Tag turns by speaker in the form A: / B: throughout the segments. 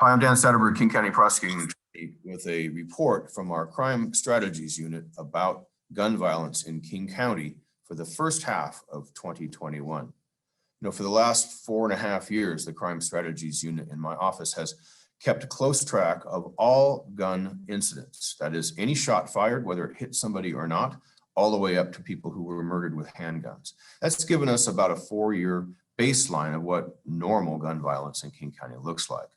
A: Hi, I'm Dan Satterberg, King County Prosecuting Attorney, with a report from our Crime Strategies Unit about gun violence in King County for the first half of 2021. For the last 4.5 years, the Crime Strategies Unit in my office has kept close track of all gun incidents. That is, any shot fired, whether it hit somebody or not, all the way up to people who were murdered with handguns. That's given us about a 4-year baseline of what normal gun violence in King County looks like.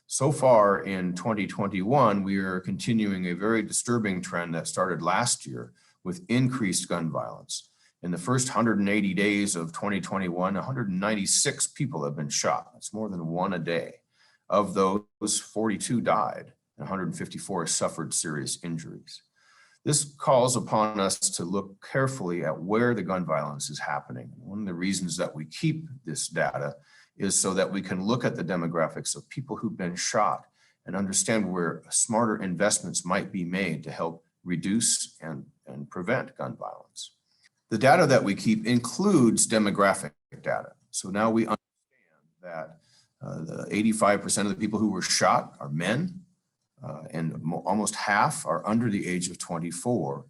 A: So far in 2021, we are continuing a very disturbing trend that started last year with increased gun violence. In the first 180 days of 2021, 196 people have been shot. That's more than one a day. Of those, 42 died and 154 suffered serious injuries. This calls upon us to look carefully at where the gun violence is happening. One of the reasons that we keep this data is so that we can look at the demographics of people who've been shot and understand where smarter investments might be made to help reduce and prevent gun violence. The data that we keep includes demographic data. So now we understand that the 85% of the people who were shot are men, and almost half are under the age of 24.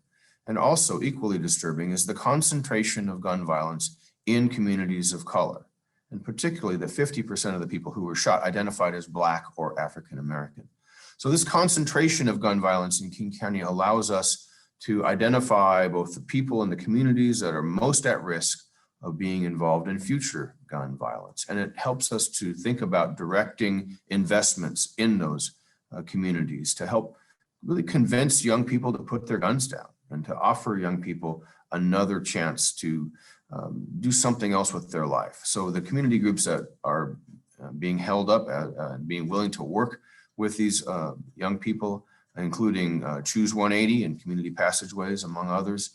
A: And also equally disturbing is the concentration of gun violence in communities of color. And particularly the 50% of the people who were shot identified as Black or African American. So this concentration of gun violence in King County allows us to identify both the people in the communities that are most at risk of being involved in future gun violence. And it helps us to think about directing investments in those communities to help really convince young people to put their guns down and to offer young people another chance to do something else with their life. So the community groups that are being held up and being willing to work with these young people, including Choose 180 and Community Passageways, among others,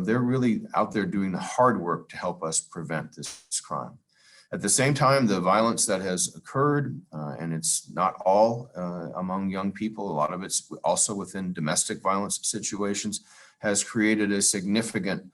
A: they're really out there doing the hard work to help us prevent this crime. At the same time, the violence that has occurred, and it's not all among young people, a lot of it's also within domestic violence situations, has created a significant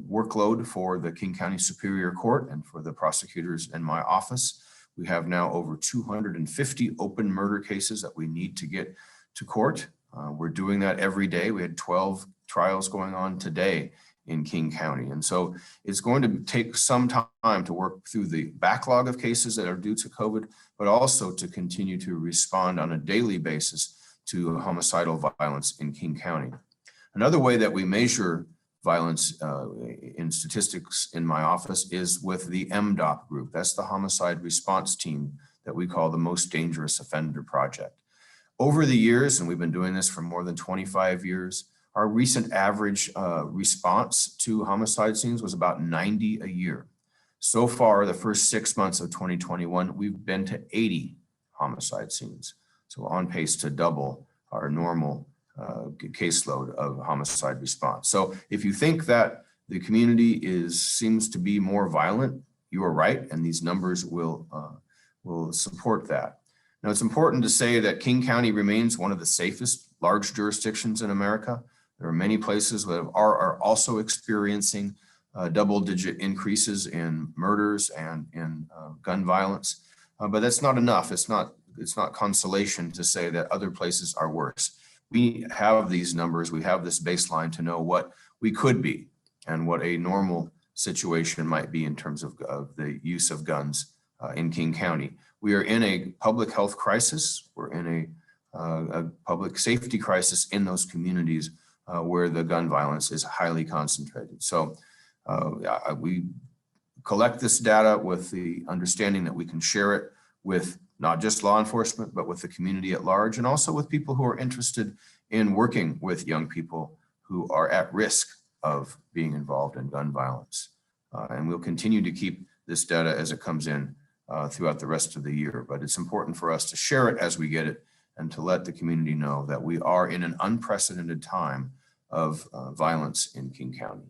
A: workload for the King County Superior Court and for the prosecutors in my office. We have now over 250 open murder cases that we need to get to court. We're doing that every day. We had 12 trials going on today in King County. And so it's going to take some time to work through the backlog of cases that are due to COVID, but also to continue to respond on a daily basis to homicidal violence in King County. Another way that we measure violence in statistics in my office is with the MDOP group. That's the Homicide Response team that we call the Most Dangerous Offender Project. Over the years, and we've been doing this for more than 25 years, our recent average response to homicide scenes was about 90 a year. So far, the first 6 months of 2021, we've been to 80 homicide scenes. So on pace to double our normal caseload of homicide response. So if you think that the community seems to be more violent, you are right, and these numbers will support that. Now, it's important to say that King County remains one of the safest large jurisdictions in America. There are many places that are also experiencing double-digit increases in murders and in gun violence, but that's not enough. It's not consolation to say that other places are worse. We have these numbers, we have this baseline to know what we could be and what a normal situation might be in terms of the use of guns in King County. We are in a public health crisis. We're in a public safety crisis in those communities where the gun violence is highly concentrated. So we collect this data with the understanding that we can share it with not just law enforcement, but with the community at large, and also with people who are interested in working with young people who are at risk of being involved in gun violence. And we'll continue to keep this data as it comes in throughout the rest of the year. But it's important for us to share it as we get it and to let the community know that we are in an unprecedented time of violence in King County.